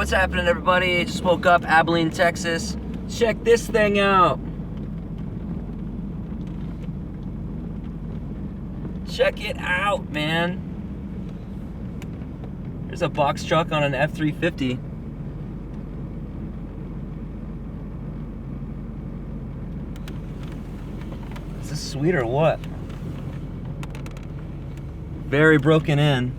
what's happening, everybody? Just woke up, Midland, Texas. Check this thing out. Check it out, man. There's a box truck on an F-350. Is this sweet or what? Very broken in.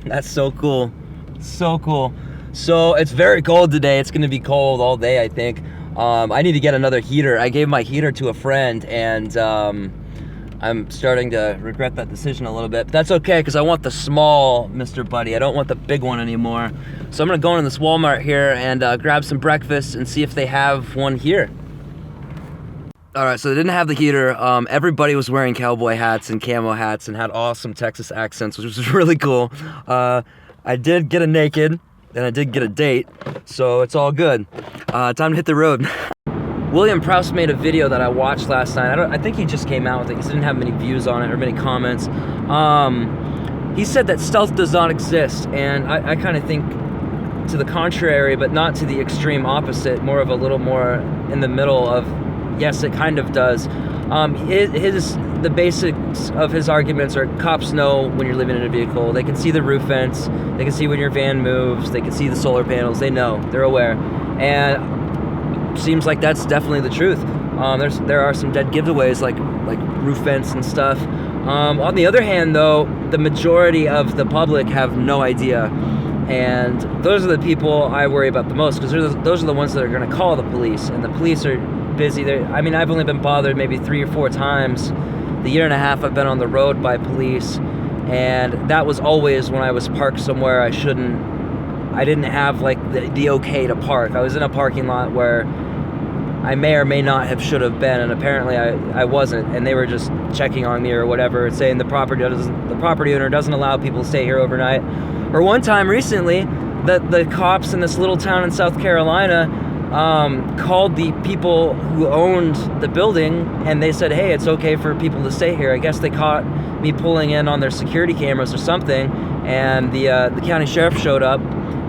That's so cool. So cool. So it's very cold today. It's gonna be cold all day, I think. I need to get another heater. I gave my heater to a friend, and I'm starting to regret that decision a little bit. But that's okay, because I want the small Mr. Buddy. I don't want the big one anymore. So I'm gonna go into this Walmart here and grab some breakfast and see if they have one here. All right, so they didn't have the heater. Everybody was wearing cowboy hats and camo hats and had awesome Texas accents, which was really cool. I did get a naked, and I did get a date, so it's all good. Time to hit the road. William Prowse made a video that I watched last night. I think he just came out with it. He didn't have many views on it or many comments. He said that stealth does not exist, and I kind of think to the contrary, but not to the extreme opposite, more of a little more in the middle of, yes, it kind of does. The basics of his arguments are cops know when you're living in a vehicle. They can see the roof vents. They can see when your van moves. They can see the solar panels. They know. They're aware. And seems like that's definitely the truth. There are some dead giveaways like roof vents and stuff. On the other hand, though, the majority of the public have no idea. And those are the people I worry about the most, because those are the ones that are going to call the police. And the police are busy. I mean, I've only been bothered maybe 3 or 4 times the year and a half I've been on the road by police, and that was always when I was parked somewhere I didn't have like the okay to park. I was in a parking lot where I may or may not have should have been, and apparently I wasn't, and they were just checking on me or whatever, saying the property owner doesn't allow people to stay here overnight. Or one time recently, the cops in this little town in South Carolina called the people who owned the building, and they said, hey, it's okay for people to stay here. I guess they caught me pulling in on their security cameras or something, and the county sheriff showed up,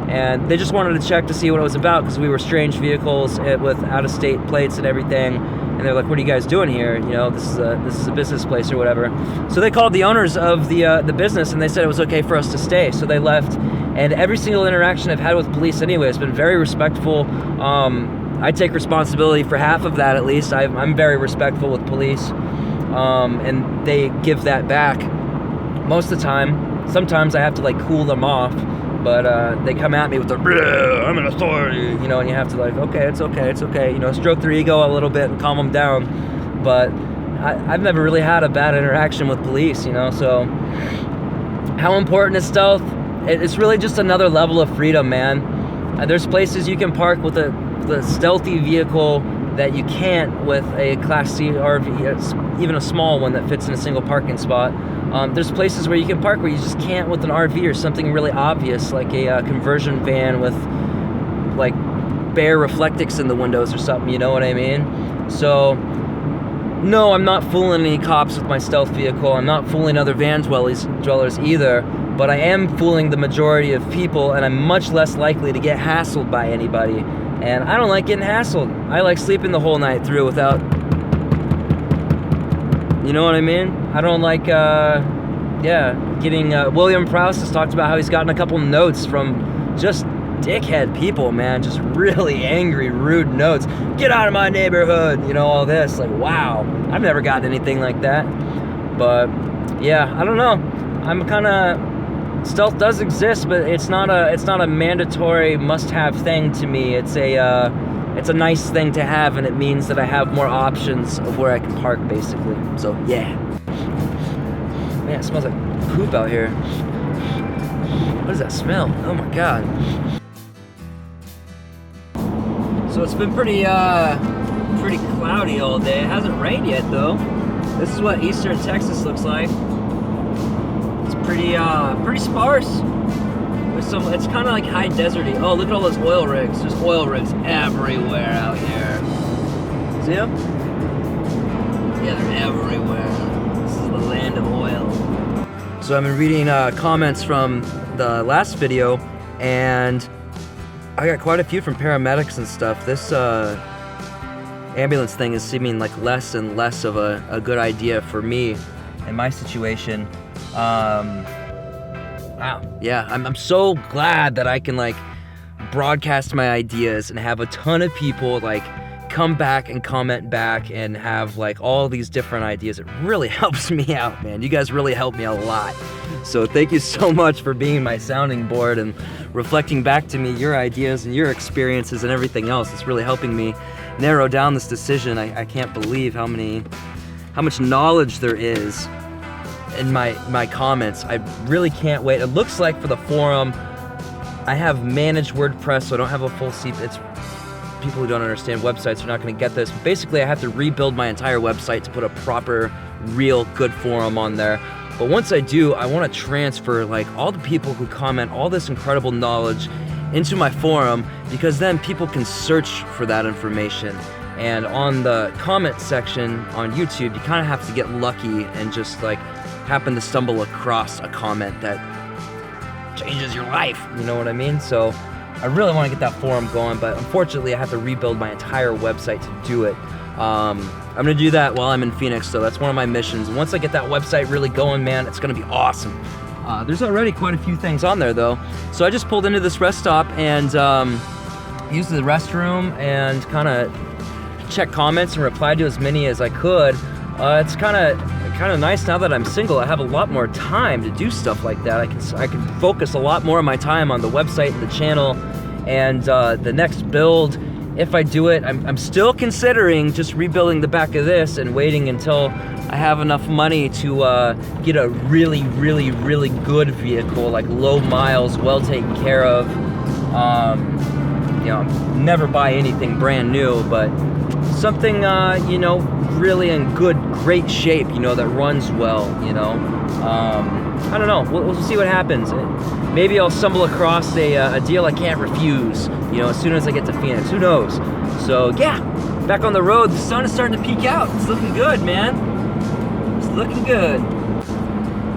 and they just wanted to check to see what it was about, because we were strange vehicles with out-of-state plates and everything. And they're like, what are you guys doing here? You know, this is a business place or whatever. So they called the owners of the business, and they said it was okay for us to stay. So they left. And every single interaction I've had with police anyway has been very respectful. I take responsibility for half of that, at least. I'm very respectful with police, and they give that back most of the time. Sometimes I have to like cool them off, but they come at me with the I'm an authority, you know, and you have to like, okay, it's okay, you know, stroke their ego a little bit and calm them down. But I've never really had a bad interaction with police, you know. So how important is stealth? It's really just another level of freedom, man. There's places you can park with the stealthy vehicle that you can't with a Class C RV, even a small one that fits in a single parking spot. There's places where you can park where you just can't with an RV or something really obvious, like a conversion van with like bare reflectix in the windows or something, you know what I mean? So, no, I'm not fooling any cops with my stealth vehicle. I'm not fooling other van dwellers either, but I am fooling the majority of people, and I'm much less likely to get hassled by anybody. And I don't like getting hassled. I like sleeping the whole night through without, you know what I mean? I don't like, getting, William Prowse has talked about how he's gotten a couple notes from just dickhead people, man. Just really angry, rude notes. Get out of my neighborhood, you know, all this. Like, wow. I've never gotten anything like that. But, yeah, I don't know. I'm kind of, stealth does exist, but it's not a mandatory must-have thing to me. It's a nice thing to have, and it means that I have more options of where I can park, basically. So, yeah. Man, it smells like poop out here. What does that smell? Oh my god. So it's been pretty cloudy all day. It hasn't rained yet, though. This is what eastern Texas looks like. It's pretty sparse. It's kind of like high deserty. Oh, look at all those oil rigs. There's oil rigs everywhere out here. See them? Yeah, they're everywhere. This is the land of oil. So I've been reading comments from the last video, and I got quite a few from paramedics and stuff. This ambulance thing is seeming like less and less of a good idea for me in my situation. Wow. Yeah, I'm so glad that I can like broadcast my ideas and have a ton of people like come back and comment back and have like all these different ideas. It really helps me out, man. You guys really help me a lot. So thank you so much for being my sounding board and reflecting back to me your ideas and your experiences and everything else. It's really helping me narrow down this decision. I can't believe how much knowledge there is in my comments. I really can't wait. It looks like for the forum, I have managed WordPress, so I don't have a full seat. It's people who don't understand websites are not going to get this. Basically, I have to rebuild my entire website to put a proper, real, good forum on there. But once I do, I want to transfer like all the people who comment all this incredible knowledge into my forum, because then people can search for that information. And on the comment section on YouTube, you kind of have to get lucky and just like happen to stumble across a comment that changes your life, you know what I mean? So I really want to get that forum going, but unfortunately I have to rebuild my entire website to do it. I'm gonna do that while I'm in Phoenix, so that's one of my missions. And once I get that website really going, man, it's gonna be awesome. There's already quite a few things on there though. So I just pulled into this rest stop and used the restroom and kind of checked comments and replied to as many as I could. It's kind of nice now that I'm single. I have a lot more time to do stuff like that. I can focus a lot more of my time on the website and the channel, and the next build, if I do it, I'm still considering just rebuilding the back of this and waiting until I have enough money to get a really, really, really good vehicle, like low miles, well taken care of. You know, never buy anything brand new, but something, you know, really in great shape, you know, that runs well, you know. I don't know, we'll see what happens. Maybe I'll stumble across a deal I can't refuse, you know, as soon as I get to Phoenix, who knows. So yeah, back on the road, the sun is starting to peek out. It's looking good, man. It's looking good.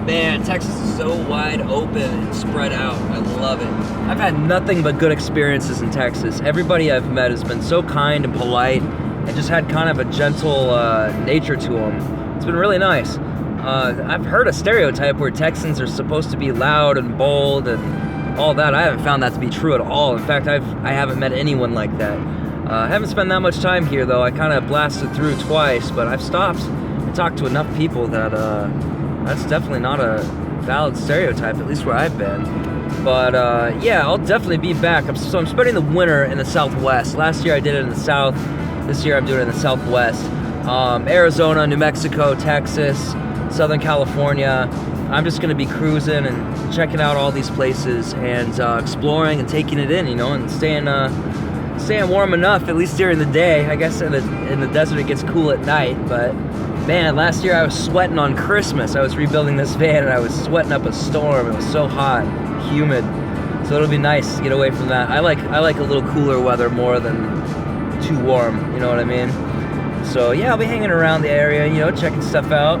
Man, Texas is so wide open and spread out. I love it. I've had nothing but good experiences in Texas. Everybody I've met has been so kind and polite and just had kind of a gentle nature to them. It's been really nice. I've heard a stereotype where Texans are supposed to be loud and bold and all that. I haven't found that to be true at all. In fact, I haven't met anyone like that. I haven't spent that much time here though. I kind of blasted through twice, but I've stopped and talked to enough people that that's definitely not a valid stereotype, at least where I've been. But yeah, I'll definitely be back. So I'm spending the winter in the Southwest. Last year I did it in the South. This year I'm doing it in the Southwest. Arizona, New Mexico, Texas, Southern California. I'm just gonna be cruising and checking out all these places and exploring and taking it in, you know, and staying warm enough, at least during the day. I guess in the desert it gets cool at night, but man, last year I was sweating on Christmas. I was rebuilding this van and I was sweating up a storm. It was so hot, humid. So it'll be nice to get away from that. I like a little cooler weather more than too warm, you know what I mean? So yeah, I'll be hanging around the area, you know, checking stuff out.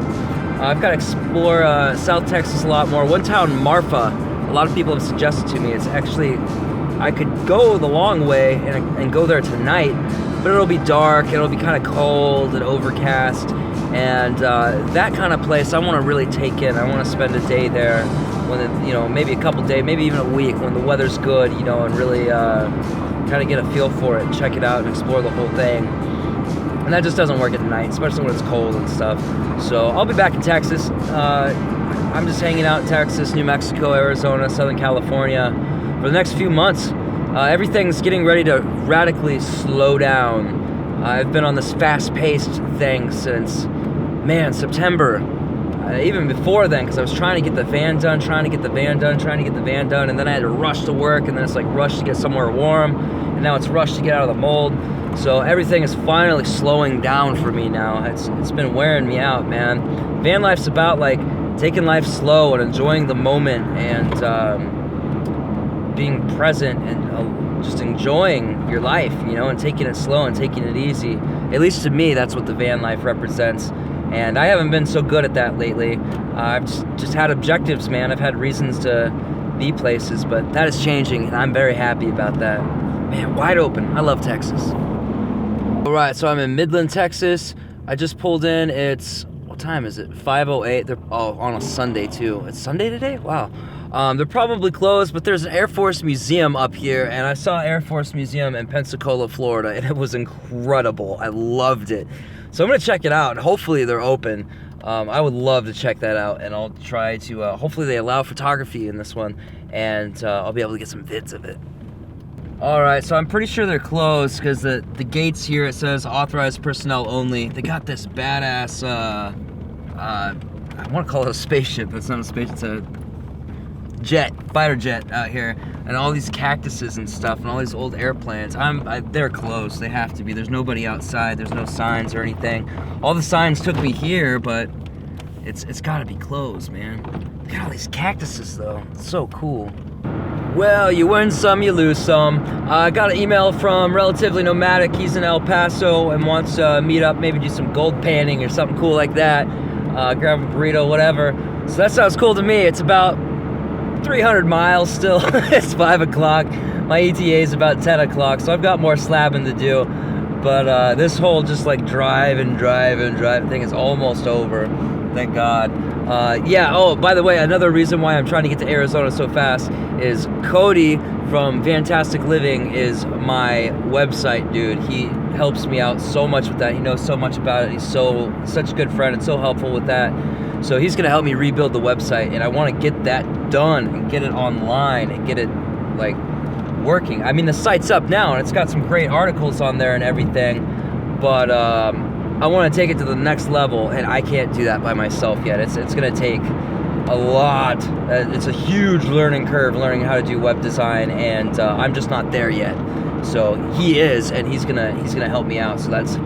I've got to explore South Texas a lot more. One town, Marfa, a lot of people have suggested to me. It's actually, I could go the long way and go there tonight, but it'll be dark, it'll be kind of cold and overcast. And that kind of place I want to really take in. I want to spend a day there, when you know, maybe a couple days, maybe even a week when the weather's good, you know, and really kind of get a feel for it, check it out, and explore the whole thing. And that just doesn't work at night, especially when it's cold and stuff. So I'll be back in Texas. I'm just hanging out in Texas, New Mexico, Arizona, Southern California for the next few months. Everything's getting ready to radically slow down. I've been on this fast-paced thing since, man, September. Even before then, because I was trying to get the van done, and then I had to rush to work, and then it's like rush to get somewhere warm, and now it's rush to get out of the mold. So everything is finally slowing down for me now. It's been wearing me out, man. Van life's about like taking life slow and enjoying the moment and being present and just enjoying your life, you know, and taking it slow and taking it easy. At least to me, that's what the van life represents. And I haven't been so good at that lately. I've just had objectives, man. I've had reasons to be places, but that is changing, and I'm very happy about that. Man, wide open. I love Texas. All right, so I'm in Midland, Texas. I just pulled in. It's, what time is it? 5:08. They're on a Sunday too. It's Sunday today? Wow. They're probably closed, but there's an Air Force Museum up here, and I saw Air Force Museum in Pensacola, Florida, and it was incredible. I loved it. So I'm gonna check it out. Hopefully they're open. I would love to check that out, and I'll try to, hopefully they allow photography in this one, and I'll be able to get some vids of it. All right, so I'm pretty sure they're closed because the gates here, it says authorized personnel only. They got this badass, I want to call it a spaceship, but it's not a spaceship, it's a fighter jet out here, and all these cactuses and stuff, and all these old airplanes. They're closed. They have to be. There's nobody outside. There's no signs or anything. All the signs took me here, but it's got to be closed, man. Look at all these cactuses, though. It's so cool. Well, you win some, you lose some. I got an email from Relatively Nomadic. He's in El Paso and wants to meet up, maybe do some gold panning or something cool like that. Grab a burrito, whatever. So that sounds cool to me. It's about 300 miles still. It's 5 o'clock. My ETA is about 10 o'clock, so I've got more slabbing to do. But this whole just like drive thing is almost over. Thank God. Yeah, oh, by the way, another reason why I'm trying to get to Arizona so fast is Cody from Fantastic Living is my website dude. He helps me out so much with that. He knows so much about it. He's such a good friend and so helpful with that. So he's gonna help me rebuild the website, and I wanna get that done and get it online and get it like working. I mean, the site's up now and it's got some great articles on there and everything, but I want to take it to the next level, and I can't do that by myself yet. It's gonna take a lot. It's a huge learning curve, learning how to do web design, and I'm just not there yet. So he is, and he's gonna help me out. So that's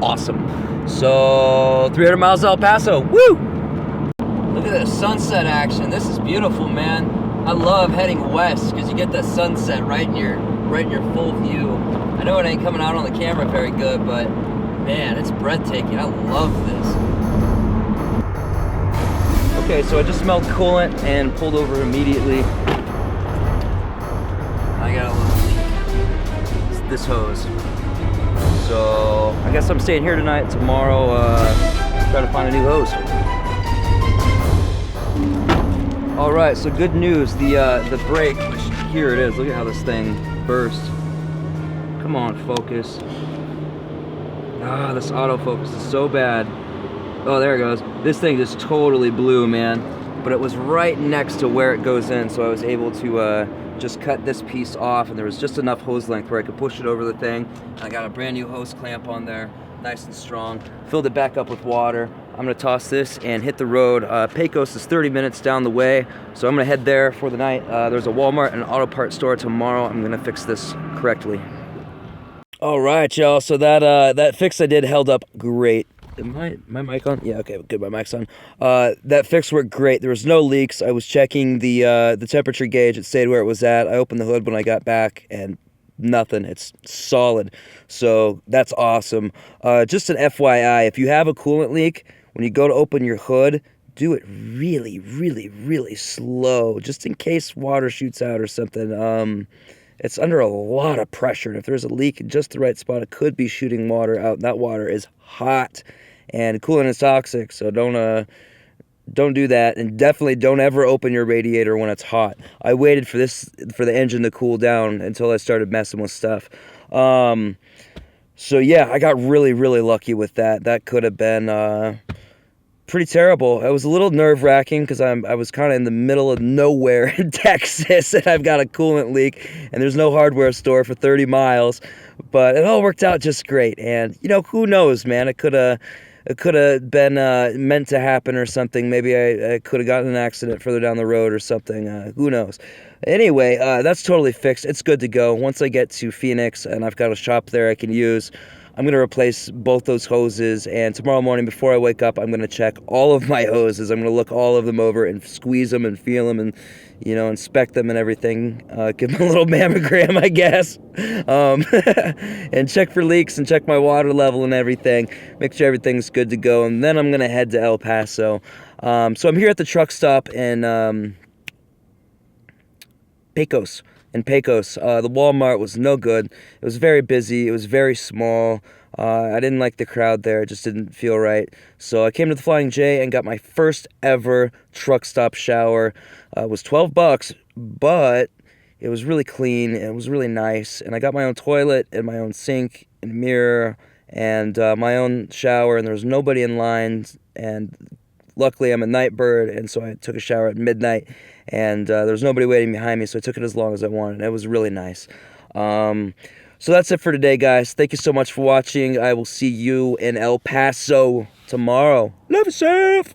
awesome. So 300 miles to El Paso. Woo! Look at this sunset action. This is beautiful, man. I love heading west because you get that sunset right in your full view. I know it ain't coming out on the camera very good, but man, it's breathtaking. I love this. Okay, so I just smelled coolant and pulled over immediately. I got a little leak. It's this hose. So I guess I'm staying here tonight. Tomorrow, try to find a new hose. All right, so good news. The brake, which here it is. Look at how this thing burst. Come on, focus. Ah, this autofocus is so bad. Oh, there it goes. This thing just totally blew, man. But it was right next to where it goes in, so I was able to just cut this piece off, and there was just enough hose length where I could push it over the thing. And I got a brand new hose clamp on there, nice and strong. Filled it back up with water. I'm gonna toss this and hit the road. Pecos is 30 minutes down the way, so I'm gonna head there for the night. There's a Walmart and an auto parts store tomorrow. I'm gonna fix this correctly. All right, y'all. So that fix I did held up great. Am my mic on? Yeah, okay, good. My mic's on. That fix worked great. There was no leaks. I was checking the temperature gauge. It stayed where it was at. I opened the hood when I got back, and nothing. It's solid. So that's awesome. Just an FYI, if you have a coolant leak, when you go to open your hood, do it really, really, really slow, just in case water shoots out or something. It's under a lot of pressure, and if there's a leak in just the right spot, it could be shooting water out. That water is hot, and coolant is toxic, so don't do that, and definitely don't ever open your radiator when it's hot. I waited for the engine to cool down until I started messing with stuff. So yeah, I got really, really lucky with that. That could have been pretty terrible. It was a little nerve-wracking because I was kind of in the middle of nowhere in Texas, and I've got a coolant leak, and there's no hardware store for 30 miles, but it all worked out just great. And you know, who knows, man? It could have been meant to happen or something. Maybe I could have gotten in an accident further down the road or something. Who knows? Anyway, that's totally fixed. It's good to go. Once I get to Phoenix and I've got a shop there I can use, I'm going to replace both those hoses, and tomorrow morning before I wake up, I'm going to check all of my hoses. I'm going to look all of them over and squeeze them and feel them and, you know, inspect them and everything. Give them a little mammogram, I guess. And check for leaks and check my water level and everything. Make sure everything's good to go, and then I'm going to head to El Paso. So I'm here at the truck stop in Pecos. in Pecos. The Walmart was no good. It was very busy. It was very small. I didn't like the crowd there. It just didn't feel right. So I came to the Flying J and got my first ever truck stop shower. It was $12, but it was really clean and it was really nice. And I got my own toilet and my own sink and mirror and my own shower, and there was nobody in line. And luckily I'm a night bird, and so I took a shower at midnight, and there was nobody waiting behind me, so I took it as long as I wanted. It was really nice. So that's it for today, guys. Thank you so much for watching. I will see you in El Paso tomorrow. Love yourself.